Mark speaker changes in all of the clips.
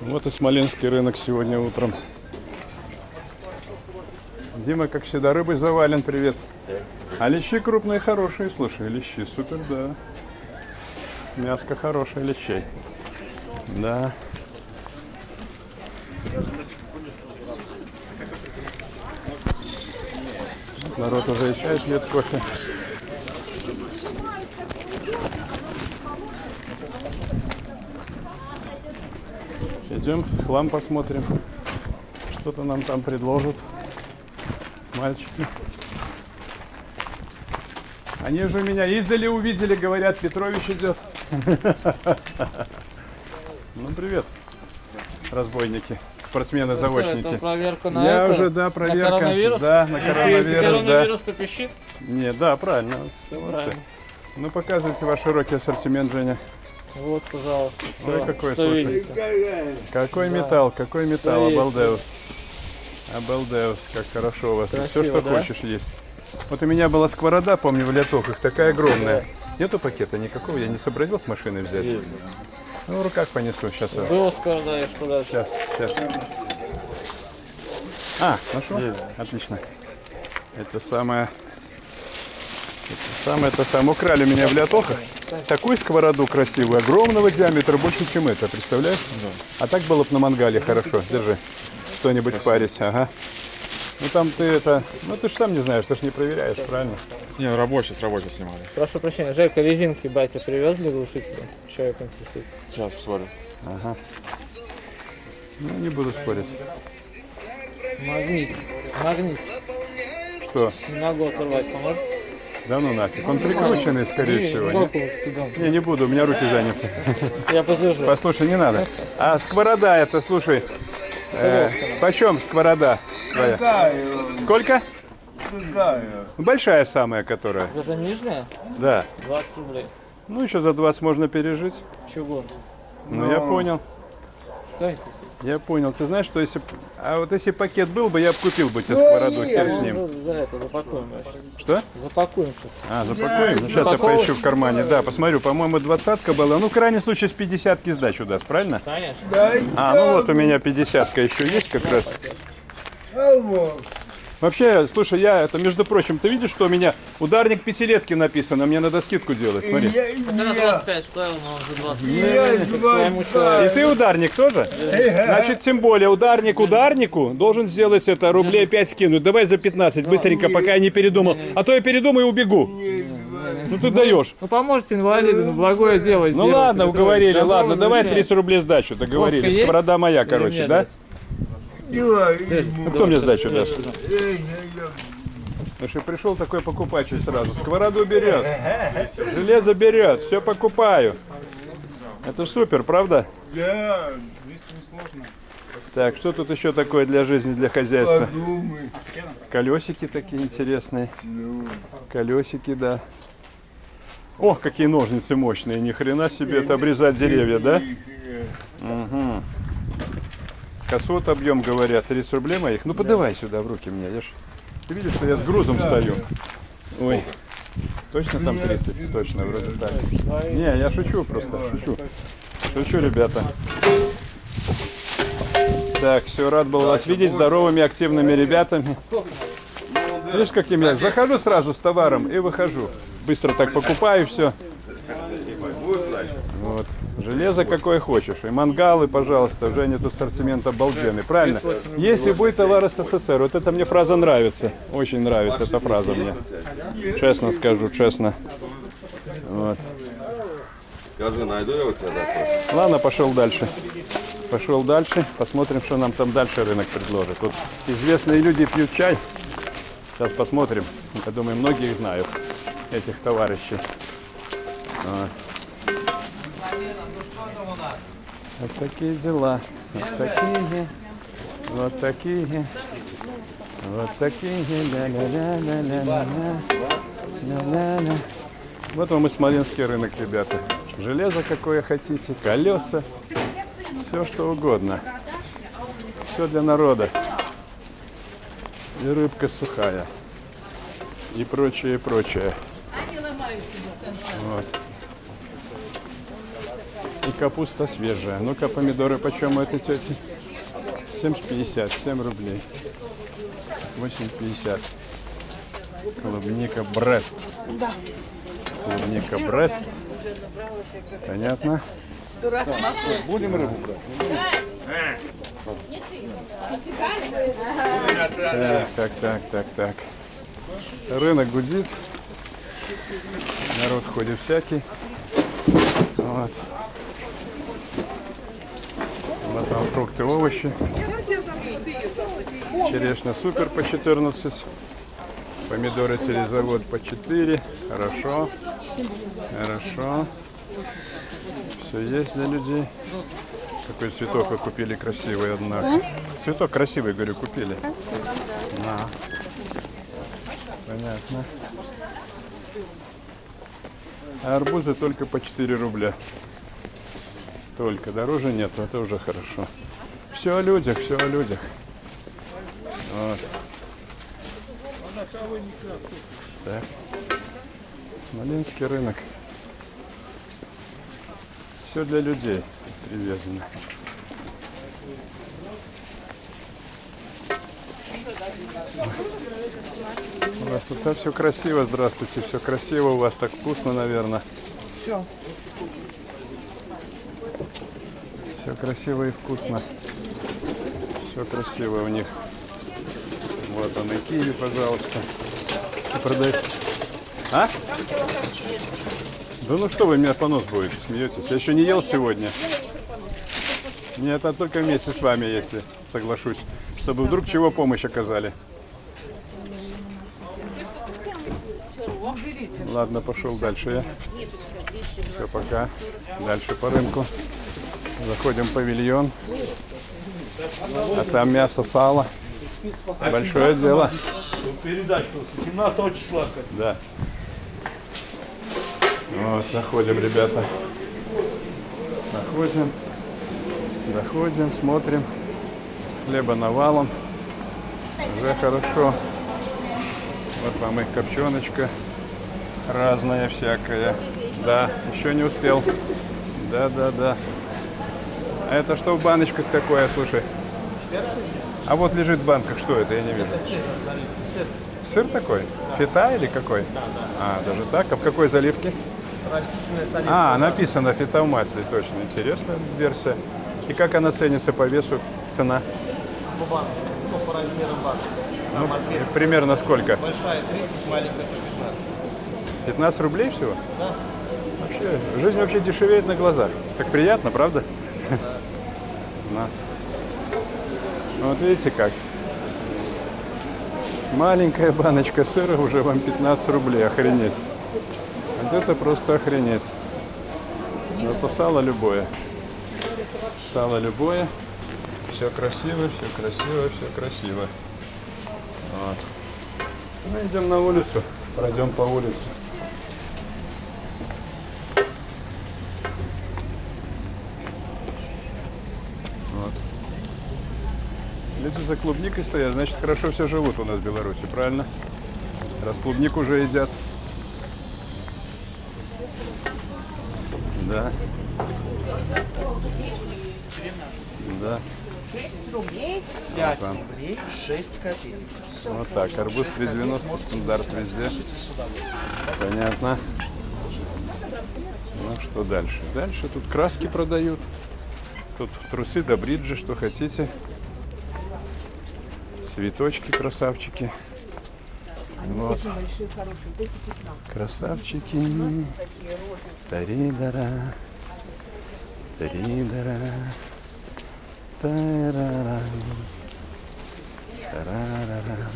Speaker 1: Вот и Смоленский рынок сегодня утром. Дима, как всегда, рыбой завален, привет. А лещи крупные, хорошие, слушай, лещи, супер, да. Мяско хорошее лещей. Да. Народ уже и чай пьет, кофе. Идем, хлам посмотрим. Что-то нам там предложат мальчики. Они же меня издали увидели, говорят, Петрович идет. Ну, привет, разбойники, спортсмены-заочники.
Speaker 2: Это проверка на
Speaker 1: Я
Speaker 2: это?
Speaker 1: уже, да, проверка.
Speaker 2: На коронавирус?
Speaker 1: Да, на коронавирус,
Speaker 2: Если коронавирус-то пищит?
Speaker 1: Нет, да, правильно. Молодцы. Ну, показывайте ваш широкий ассортимент, Женя.
Speaker 2: Вот, пожалуйста.
Speaker 1: Ой, какой,
Speaker 2: что
Speaker 1: слушай.
Speaker 2: видите?
Speaker 1: Какой
Speaker 2: Да.
Speaker 1: металл, какой металл,
Speaker 2: Есть.
Speaker 1: обалдеус. Обалдеус, как хорошо у вас. Все,
Speaker 2: Красиво,
Speaker 1: что
Speaker 2: да?
Speaker 1: хочешь, есть. Вот у меня была сковорода, помню, в Лятохах, такая огромная. Нету пакета никакого, я не сообразил с машины взять.
Speaker 2: Есть.
Speaker 1: Ну, в руках понесу, сейчас.
Speaker 2: Было сковорода, что дальше?
Speaker 1: Сейчас. А, нашел? Отлично. Это самое. Украли у меня в Лятохах. Такую сковороду красивую, огромного диаметра, больше, чем это, представляешь? Да. А так было бы на мангале хорошо. Держи. Что-нибудь парить, ага. Ну там ты это. Ну ты же сам не знаешь, ты же не проверяешь, правильно?
Speaker 3: Не, рабочий, с рабочей снимали.
Speaker 2: Прошу прощения, Жека, резинки батя привез для глушителя? Человек интересуется.
Speaker 3: Сейчас посмотрим.
Speaker 1: Ага. Ну, не буду спорить.
Speaker 2: Магнит.
Speaker 1: Что?
Speaker 2: Не могу оторвать, поможете?
Speaker 1: Да ну нафиг. Он прикрученный, скорее всего. Не, не буду, у меня руки заняты.
Speaker 2: Я подержу.
Speaker 1: Послушай, не надо. А сковорода это, слушай, почем сковорода твоя? Сколько? Большая самая, которая.
Speaker 2: Это нижняя?
Speaker 1: Да.
Speaker 2: 20 рублей.
Speaker 1: Ну, еще за 20 можно пережить.
Speaker 2: Чугун.
Speaker 1: Ну, я понял.
Speaker 2: Что интересует?
Speaker 1: Я понял. Ты знаешь, что если... А вот если пакет был бы, я бы купил бы тебе сковороду, хер с ним.
Speaker 2: За это запакуем.
Speaker 1: Что?
Speaker 2: Запакуем сейчас.
Speaker 1: А, запакуем? Ну, сейчас я поищу в кармане. Да, посмотрю, по-моему, 20-ка была. Ну, в крайнем случае, с 50-ки сдачу даст, правильно?
Speaker 2: Конечно.
Speaker 1: А, ну вот у меня 50-ка еще есть как раз. Вообще, слушай, между прочим, ты видишь, что у меня ударник пятилетки написано, мне надо скидку делать, смотри.
Speaker 2: Это на 25 стоил, но он за 20. К своему человеку.
Speaker 1: И ты ударник тоже? Значит, тем более, ударник ударнику должен сделать это, рублей 5 скинуть. Давай за 15, быстренько, пока я не передумал. А то я передумаю и убегу. Ну ты даешь.
Speaker 2: Ну поможете инвалиду, благое дело
Speaker 1: Ну
Speaker 2: сделать.
Speaker 1: ладно, уговорили,
Speaker 2: Добро
Speaker 1: ладно, давай
Speaker 2: возвращается.
Speaker 1: 30 рублей сдачу, договорились.
Speaker 2: Вовка есть?
Speaker 1: Сковорода моя,
Speaker 2: Или
Speaker 1: короче,
Speaker 2: мне
Speaker 1: да?
Speaker 2: дать?
Speaker 1: Ну, кто мне сдачу даст? Слушай, пришел такой покупатель сразу. Сковороду берет, железо берет, все покупаю. Это супер, правда?
Speaker 3: Да, здесь несложно.
Speaker 1: Так, что тут еще такое для жизни, для хозяйства? Колесики такие интересные. Колесики, да. О, какие ножницы мощные, ни хрена себе, это обрезать деревья, да? Угу. Косот объем, говорят, 30 рублей моих. Ну подавай сюда в руки мне, ты видишь, что я с грузом стою. Ой, точно там 30? Точно, вроде так. Не, я шучу просто, шучу. Шучу, ребята. Так, все, рад был вас видеть, здоровыми, активными ребятами. Видишь, каким я захожу сразу с товаром и выхожу. Быстро так покупаю все. Вот. Железо какое хочешь. И мангалы, пожалуйста. Женя, тут ассортимент обалденный. Правильно? Если будет товар СССР. Вот это мне фраза нравится. Очень нравится эта фраза мне. Честно скажу, честно. Вот.
Speaker 4: Скажи, найду я у тебя такой?
Speaker 1: Ладно, пошел дальше. Пошел дальше. Посмотрим, что нам там дальше рынок предложит. Тут известные люди пьют чай. Сейчас посмотрим. Я думаю, многие их знают, этих товарищей. Вот. Вот такие дела. Вот такие. Вот такие. Вот такие. Ля-ля-ля-ля-ля-ля-ля-ля. Вот вам и Смоленский рынок, ребята. Железо какое хотите, колеса. Все что угодно. Все для народа. И рыбка сухая. И прочее, прочее. Вот. И капуста свежая. Ну-ка, помидоры почем у этой тети? 7,50, 7 рублей. 8,50. Клубника Брест. Да. Клубника Брест. Понятно?
Speaker 4: Будем рыбу брать?
Speaker 1: Так. Рынок гудит. Народ ходит всякий. Вот. Вот там фрукты, овощи. Черешня супер по 14. Помидоры через завод по 4. Хорошо. Все есть для людей. Какой цветок вы купили красивый, однако. Цветок красивый, говорю, купили. Да. Понятно. А арбузы только по 4 рубля. Только, дороже нет, это уже хорошо. Все о людях. Вот. Так. Смоленский рынок. Все для людей привезено. У вас тут все красиво, здравствуйте, все красиво, у вас так вкусно, наверное. Все красиво и вкусно. Все красиво у них. Вот он и киви, пожалуйста. Продай. А? Да ну что вы, меня понос будет, смеетесь. Я еще не ел сегодня. Нет, это только вместе с вами, если соглашусь. Чтобы вдруг чего помощь оказали. Ладно, пошел дальше я. Все, пока. Дальше по рынку. Заходим в павильон. А там мясо, сало. Большое дело.
Speaker 5: Передачу 17 числа.
Speaker 1: Да. Вот, заходим, ребята. Заходим, смотрим. Хлеба навалом. Уже хорошо. Вот вам их копченочка. Разная всякая. Да, еще не успел. Да. А это что в баночках такое, слушай? А вот лежит в банках, что это, я не вижу. Сыр такой? Фета или какой? А, даже так? А в какой заливке?
Speaker 5: Растительная соленья.
Speaker 1: А, написано фета в масле, точно. Интересная версия. И как она ценится по весу? Цена?
Speaker 5: По банке, по размерам банки.
Speaker 1: Ну, примерно сколько?
Speaker 5: Большая 30, маленькая 15.
Speaker 1: 15 рублей всего?
Speaker 5: Да.
Speaker 1: Вообще, жизнь вообще дешевеет на глазах. Так приятно, правда? Да. Вот видите как. Маленькая баночка сыра уже вам 15 рублей. Охренеть. Вот это просто охренеть. Зато сало любое. Сало любое. Все красиво. Вот. Ну, идем на улицу. Пройдем по улице. Вот. Люди за клубникой стоят, значит, хорошо все живут у нас в Беларуси, правильно? Раз клубнику уже едят. Да.
Speaker 6: 13.
Speaker 1: Да.
Speaker 6: 5 рублей 6 копеек.
Speaker 1: Вот так. Арбуз 3,90, стандарт везде.
Speaker 6: Пишите с удовольствием. Спасибо.
Speaker 1: Понятно. Ну что дальше? Дальше тут краски продают. Тут трусы да бриджи, что хотите. Цветочки, красавчики. Вот. Красавчики. Таридара. Таридара. Тарарам. Тарарарам.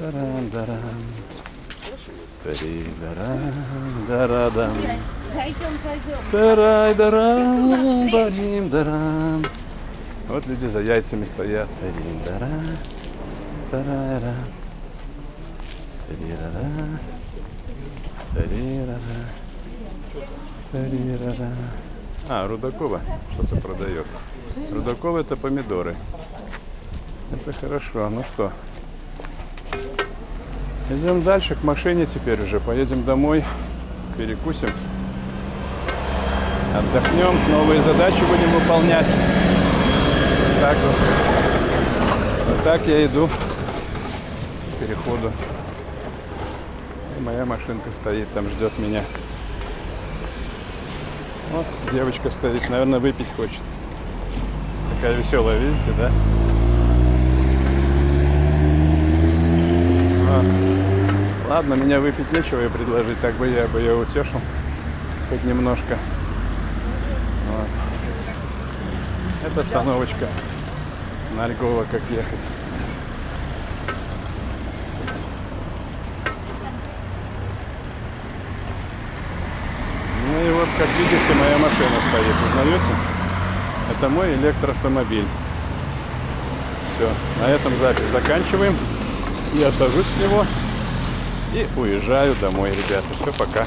Speaker 1: Тарам-дарам. Таридарам. Дарадам. Тарай-дарам. Барим-дарам. Вот люди за яйцами стоят. Таридара. Тарара. Тарирара. Тарирара. Тарирара. А, Рудакова что-то продает. Рудакова — это помидоры. Это хорошо. Ну что, идем дальше к машине теперь уже. Поедем домой, перекусим. Отдохнем, новые задачи будем выполнять. Так вот. Вот так я иду к переходу. И моя машинка стоит, там ждет меня. Вот девочка стоит, наверное, выпить хочет. Такая веселая, видите, да? Ладно, меня выпить нечего ей предложить, так бы я бы ее утешил хоть немножко. Вот. Это остановочка на Льгова, как ехать. Ну и вот, как видите, моя машина стоит, узнаете? Это мой электроавтомобиль. Все, на этом запись заканчиваем. Я сажусь в него и уезжаю домой, ребята. Все, пока.